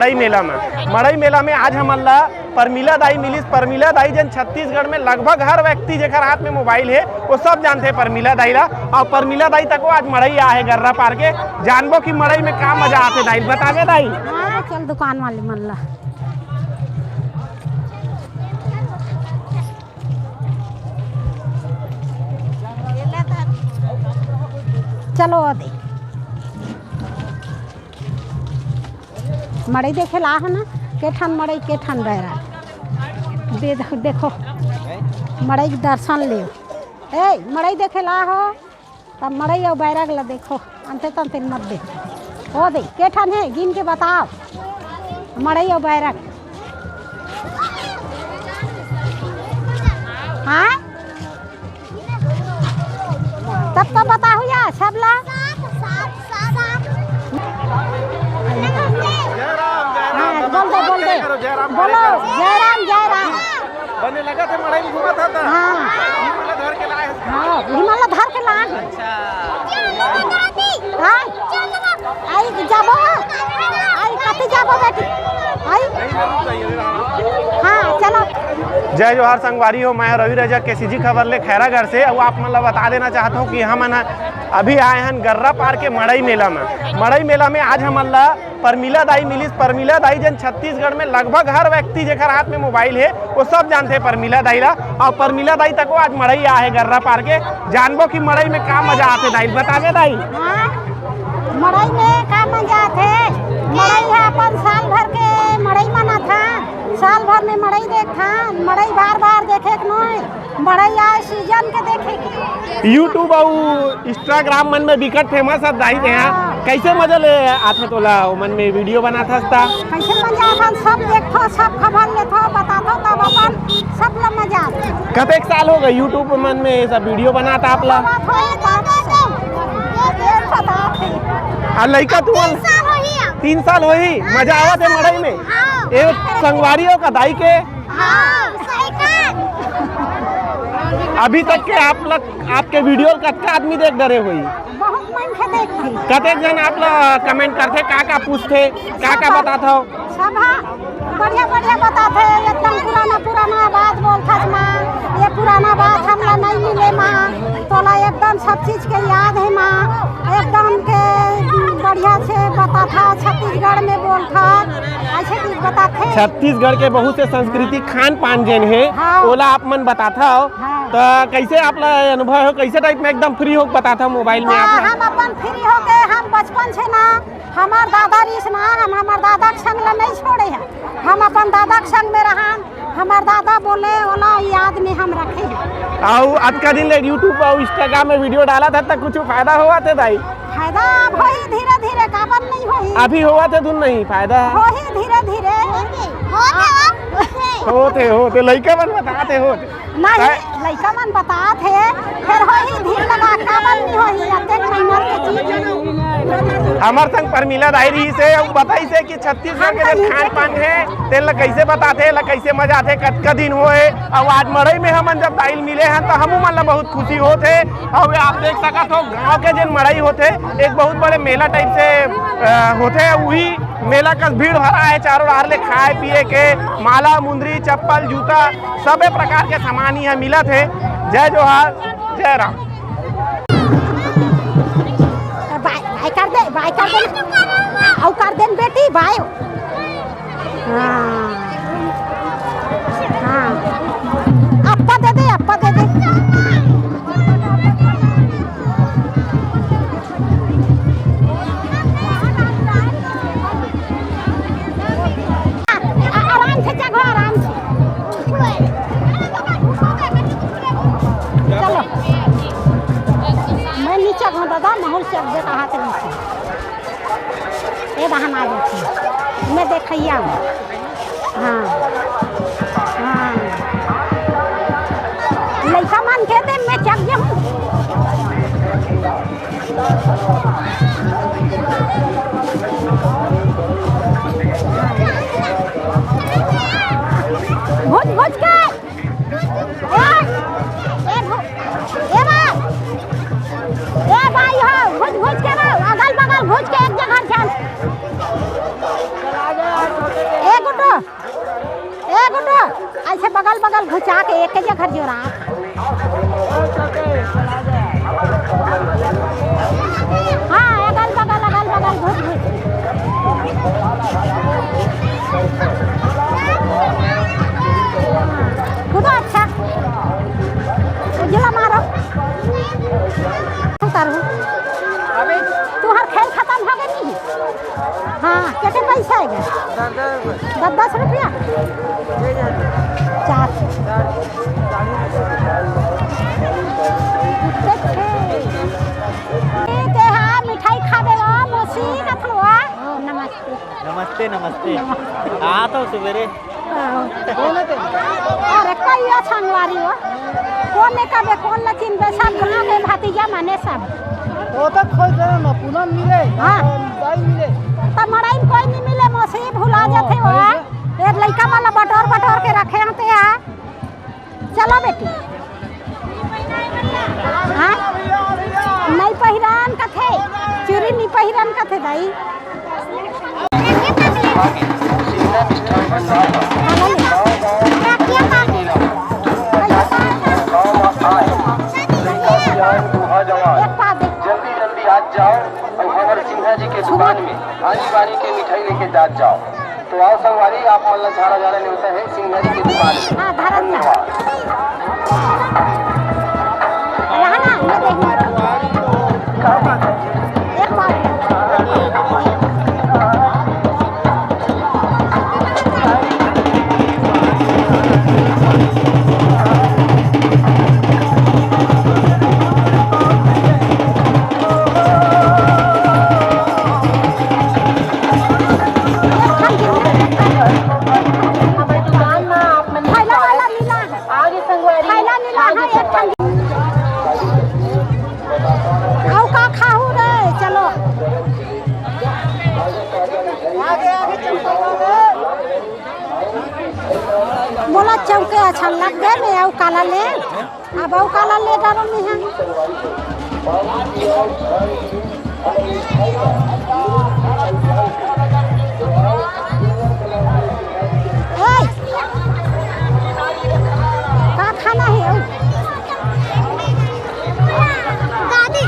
मड़ई मेला में आज हमन ला परमिला दाई मिलिस। परमिला दाई जन छत्तीसगढ़ में लगभग हर व्यक्ति जेकर हाथ में मोबाइल है वो सब जानते हैं परमिला दाई ला। और परमिला दाई तक आज मड़ई आ है गर्रा पार के। जानबो कि मड़ई में का मजा आते दाई बतावे दाई। हाँ, चल दुकान वाले मन ला चलो दे मड़ई देखे ला है ना के ठन मड़ई के ठन बैरा दे देखो मड़ई के दर्शन ले ए मड़ई देखे ला हो तब मड़ई और बैराग ला देखो अंते तंते मत दे हो दे के ठन है गिन के बताओ मड़ई और बैराग। हाँ तब तो बताओ यार सब ला बोल दे बोलो जय राम बने लगा थे मड़ई में घूमा था। हाँ हिमालय धर के लाए। हाँ हिमालय धर के लाए। अच्छा हाँ आई जाबो आई कति जाबो बेटी आई। हाँ चलो जय जोहार संगवारी हो। मैं रवि रजक केसीजी खबर ले खैरागढ़ से। अब आप मतलब बता देना चाहता हूँ कि हम अभी आए हैं गर्रा पार के मड़ई मेला में। मड़ई मेला में आज हमन ला परमिला दाई मिलिस। परमिला दाई जन छत्तीसगढ़ में लगभग हर व्यक्ति जेकर हाथ में मोबाइल है वो सब जानते हैं परमिला दाई ला। और परमिला दाई तक आज मड़ई आ है गर्रा पार के। जानबो कि मड़ई में का मजा आते दाई बतावे दाई। हाँ मड़ई में का मजा आते। मड़ई है अपन साल भर के मड़ई मना था। साल भर में मड़ई देख था। मड़ई बार बार देखे के नहीं मड़ई आए सीजन के देखे के। यूट्यूब और इंस्टाग्राम मन में बिकट फेमस है दाई दे। कैसे मजा ले आथे तोला मन में वीडियो बनाथा ता कैसे मजा आता सब देखो सब खबर लेथो बताथो तब अपन सब ला मजा आथे। कतेक साल हो गए यूट्यूब मन में सब वीडियो बनाता आप ला। और लड़का तू 3 साल हो ही मजा आवत है मड़ई में। ये संगवारियों का दाई के अभी तक के आप लोग आपके वीडियो कतका आदमी देख डरे हुई। बहुत मन के देखती कतेक जन आप लोग कमेंट करते का पूछते का बताता हो। सब बढ़िया बढ़िया बताते एकदम पुराना बात बोलता माँ। ये पुराना बात हमला नहीं मिले माँ तोला एकदम सब चीज के याद है माँ। एकदम के बढ़िया से बताता छत्तीसगढ़ में बोलता ऐसे चीज बताते। छत्तीसगढ़ के बहुत से संस्कृति खान पान जन है हाँ। ओला आप मन बताता हो। हाँ। तो कैसे आप अनुभव हो कैसे टाइप में एकदम फ्री हो बताता मोबाइल में आप। हम अपन फ्री हो के हम बचपन से ना हमार दादा रिस ना हम हमार दादा के संग ला नहीं छोड़े हैं। हम अपन दादा के संग में रहा हमार दादा बोले ओला याद में हम रखे हैं। और आज का दिन ले यूट्यूब और इंस्टाग्राम में वीडियो डाला था तब कुछ फायदा हुआ थे दाई। फायदा अब होई धीरे धीरे काबर नहीं होई अभी हुआ थे तुम नहीं फायदा होई धीरे धीरे होते लड़का मन बताते हो नहीं लड़का मन बताते फिर होई धीरे लगा काबर नहीं होई अतेक मेहनत के चीज। हमार संग परमिला दाई रही से बताई से कि छत्तीसगढ़ के जो खान पान है तेल ला कैसे बताते ला कैसे मजा आते कतका दिन होए। और आज मड़ई में हमन जब दाई मिले हैं तो हमू मन ला बहुत खुशी होते। और आप देख सकत हो गाँव के जिन मड़ई होते एक बहुत बड़े मेला टाइप से होते। वही मेला का भीड़ भरा है चारों ओर ले खाए पिए के माला मुंदरी चप्पल जूता सबे प्रकार के सामान यहाँ मिलत है। जय जोहार जय राम। बाय कर दे और कर देन बेटी बाय। हाँ हाँ अप्पा दे दे अप्पा दे दे। आराम से जगह आराम से चलो मैं नीचे घूम दादा माहौल से दे कहा थे नीचे ये बहन आ जाती मैं देखिया हूँ। हाँ हाँ लड़का मान के दे मैं चक जाऊँ। भुज भुज के भाई हो भुज भुज के अगल बगल भुज के एक जगह चल। ऐसे बगल बगल घुचा के एक जगह जोड़ा। हाँ अगल बगल घुस घुस। कूदो अच्छा उजला मारो। उतारू तुम्हार खेल खत्म हो गया नहीं? हाँ कितने पैसा आएगा? 10 रुपया 4 मिठाई खा दे मौसी नथलवा। नमस्ते नमस्ते नमस्ते। हाँ तो सवेरे अरे कई छंगवारी हो कौन कबे कौन लचिन बेसाब गाँव के भतीजा माने सब वो तो खोज दे ना पूनम मिले। हाँ दाई मिले तो मड़ाई कोई नहीं मिले मौसी भुला जाते हो। एक लड़का वाला बटोर के रखे होते हैं। चलो बेटी हाँ नहीं पहिरान कथे चूरी नहीं पहिरान कथे दाई। जल्दी जल्दी आज जाओ और हमारे सिन्हा जी के दुकान में आनी बानी के मिठाई लेके जात जाओ। तो आओ संगवारी आप मोहल्ला झाड़ा झाड़ा न्योता है सिन्हा जी की दुकान में। धन्यवाद। बोला चौके अच्छा लग गए मैं आऊ काला ले अब आऊ काला ले डालो नहीं है। का खाना है आऊ दादी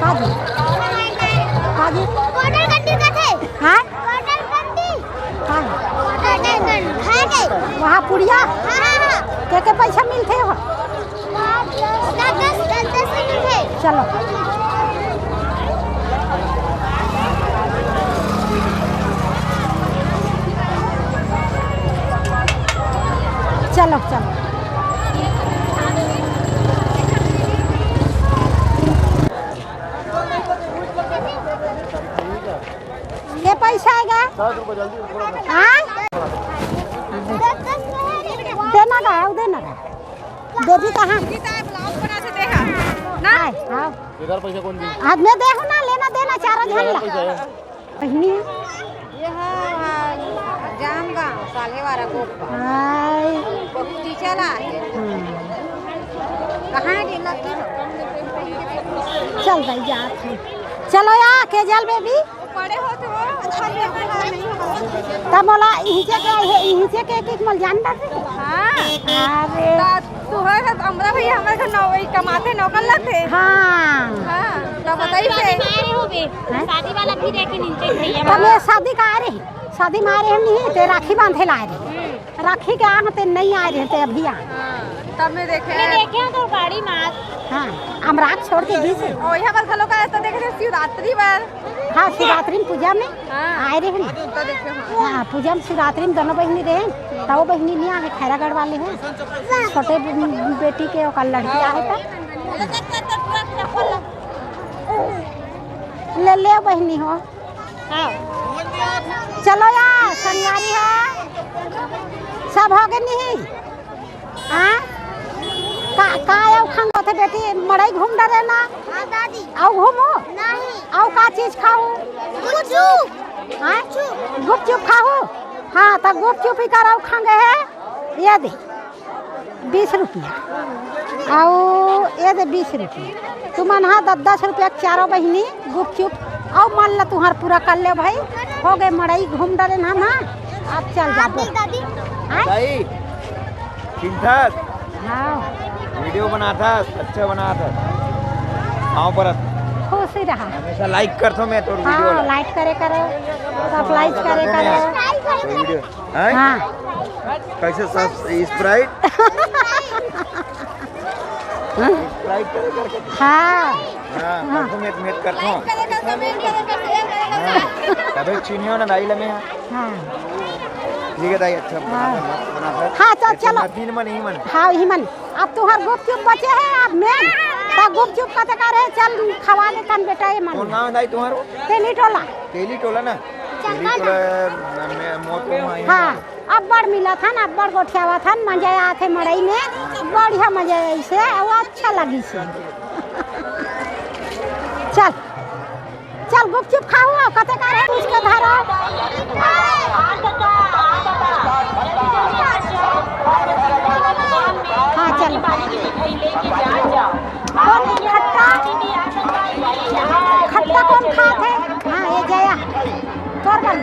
काजी काजी ऑर्डर करती थे। हां ऑर्डर करती हां वहाँ पुड़िया के पैसा मिलते हो? 10 मिलते। चलो चलो चलो ये पैसा आएगा 10 रुपये जल्दी। हाँ देना का है देना का बेबी कहाँ ना आओ इधर पैसा कौन दी? आज में देखो ना लेना देना चारों झल्ला पहनी ये जाम गाँव साले वाला गोपा हाय पहुंची चला कहाँ है लगी चल भाई जात है। चलो यार के जल बेबी बड़े होते हो तब बोला यहीं से के एक मल जान बात है। हाँ अरे तू है सब अमरा भैया हमारे घर नौकरी कमाते नौकर लगते। हाँ हाँ तो बताइए शादी वाला भी देखे नीचे भैया तब मैं शादी का आ रही शादी में आ रहे हम नहीं ते राखी बांधे ला रहे राखी के आन ते नहीं आ रहे थे अभी तब मैं देखे तो गाड़ी मार हाँ अमराग छोड़ के दी से और यहाँ पर खलो का ऐसा देखे थे शिवरात्रि पर। हाँ शिवरात्रि में पूजा में हाँ। आए रहे हैं तो देखे हाँ पूजा में शिवरात्रि में दोनों बहनी रहे तब बहनी नहीं आए खैरागढ़ वाले हैं छोटे बेटी के और लड़की आए था ले ले बहनी हो। चलो यार शनिवारी है सब हो गए नहीं हाँ का आओ खंगो थे बेटी मड़ई घूम डरे ना दादी आओ घूमो नहीं आओ का चीज खाओ गुपचुप हाँ गुपचुप खाओ हाँ तो गुपचुप ही कराओ खंगे है ये दे 20 रुपया आओ ये दे 20 रुपया तुम हाँ 10 रुपया चारों बहनी गुपचुप आओ मान ला तुम्हार पूरा कर ले भाई हो गए मड़ई घूम डरे ना ना अब चल जा दादी चिंता हाँ वीडियो बना था अच्छा बना था आओ परत खुश ही रहा हमेशा लाइक करता मैं तो वीडियो हाँ लाइक करे करो सब लाइक करे करो वीडियो हैं हाँ कैसे सब स्प्राइट स्प्राइट करे करके हाँ हां करता मैं करता हूं तबे चीनियो ना दाई लमे हाँ ठीक है दाई अच्छा बना था हाँ तो चलो तीन मन ही मन हाँ ही मन अब तुहर गुपचुप बचे है अब मैं तो गुपचुप कते करे चल खवा ले कन बेटा ये मन कौन नाम दाई तुम्हारो तेली टोला तेली टोला ना तेली टोला मैं मोतो में हाँ अब बड़ मिला था ना अब बड़ गोठियावा था मजा आते मड़ई में बढ़िया मजा ऐसे वो अच्छा लगी से चल चल गुपचुप खाओ कते करे उसके धरो हाँ चल कौन खट्टा खट्टा कौन खाते हाँ ये जया तोर बन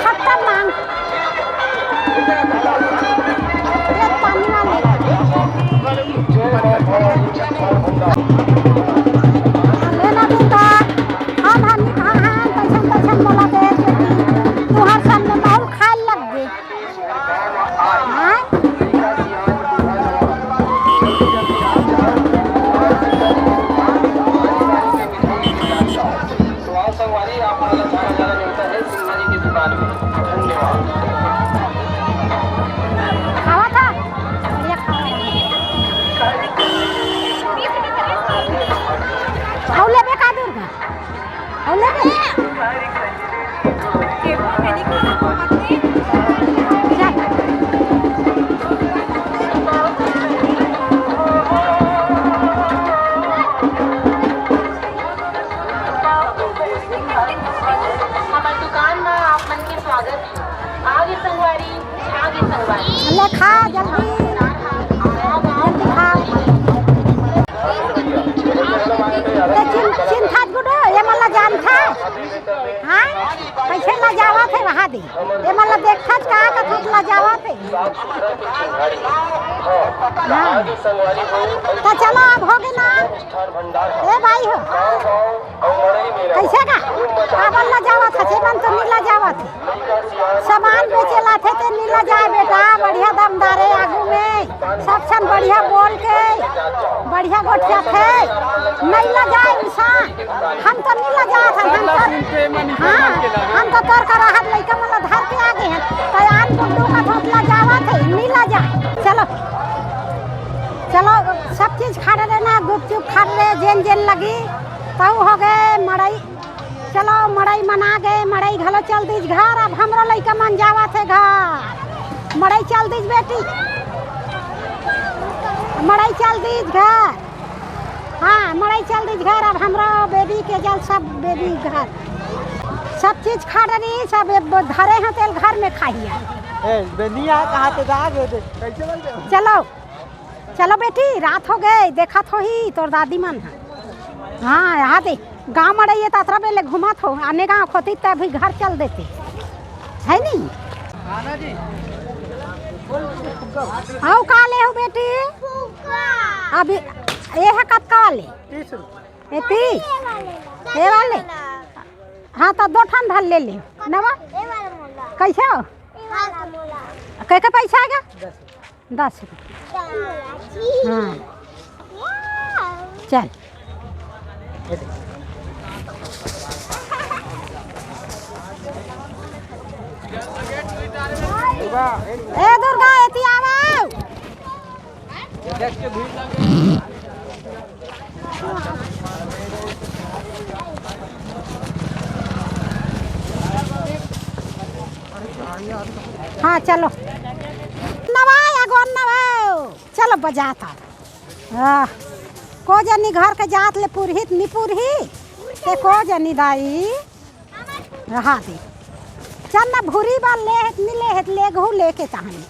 खट्टा मांग पानी वाले लेना दूंगा हाँ भानी हाँ हाँ पैसा बोला दे तुहार सामने बहुत खाए लग गए हाँ तो आओ संगवारी आप वाला सारा जाना मिलता है सिंहा जी की दुकान में धन्यवाद खावा था बढ़िया खाओ ले बे का दूंगा खाओ ले बे हमारी दुकान में आप मन के स्वागत है आगे संगवारी ले खा जल्दी जल्दी खाओ चिन था गुडो ये मला जान था हाँ कैसे ला जावा थे वहाँ दे ये मला देखा का थोक ला जावा थे हाँ तो चलो अब हो गए ना ए भाई हो कैसे का काबल ला जावा था मन तो नीला जावा थे सामान बेचे ला थे ते नीला जाए बेटा बढ़िया दमदारे आगू में सब सन बढ़िया बोल के बढ़िया गोठिया थे नहीं ला जाए इंसान हम तो नीला जाए था हाँ हम तो तोर का राहत लइका मला धार के आगे हैं तो आन गुड्डू का थोकला जावा थे नीला जाए चलो चलो सब चीज खा रहे ना गुपचुप खा रहे जेन जेन लगी तो हो गए मड़ई चलो मड़ई मना गए मड़ई घलो चल दीज घर अब हमरो लइका मन जावा थे घर मड़ई चल दीज बेटी मड़ई चल दीज घर हाँ मड़ई चल दीज घर अब हमरो बेबी के जल सब बेबी घर सब चीज खा रही सब धरे हैं तेल घर में खाइए बेनिया कहाँ पे जा गए थे कैसे बोलते हो चलो चलो बेटी रात हो गए देखा थो ही तोर दादी मन है हाँ यहाँ दे गाँव में रहिए तात्रा बेले घुमा थो आने गाँव खोती तभी घर चल देते है नहीं आना जी आओ का ले हो बेटी अभी ये है कब का वाले 30 रुपये ये 30 ये वाले हाँ तो 2 ठन धर ले ले नवा कैसे हो कै का पैसा आएगा 10 रुपये हाँ चल ए दुर्गा एती आओ हाँ चलो नवाया गोन नवाओ चलो बजाता को जनी घर के जात ले पुरहित नी पुरही ते को जनी दाई रहा दे चल ना भूरी बाल ले नी ले घू लेके तहनी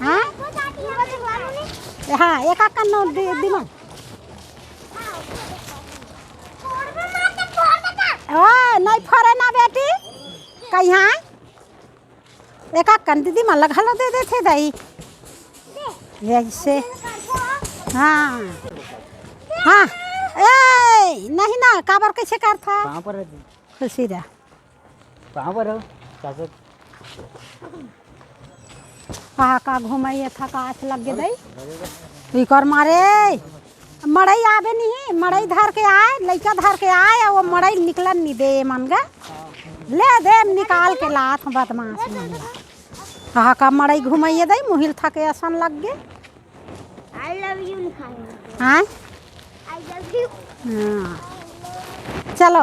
हाँ हाँ एक का नोट दिमन ओ नहीं फरे ना बेटी कहाँ एक कन दीदी मन लगा लो दे देते दाई ऐसे हाँ हाँ ए नहीं ना काबर कैसे कर था कहाँ पर है खुशी रहा कहाँ पर हो चाचा कहाँ का घुमाइए था का आँच लग गए दई इकर मारे मड़ई आवे नहीं मड़ई धर के आए लड़का धर के आए वो मड़ई निकलन नहीं दे मन गा ले दे निकाल के लात बदमाश कहाँ का मड़ई घुमाइए दई मुहिल था के आसन लग गए आई लव यू लिखाएंगे हाँ आई लव यू हाँ चलो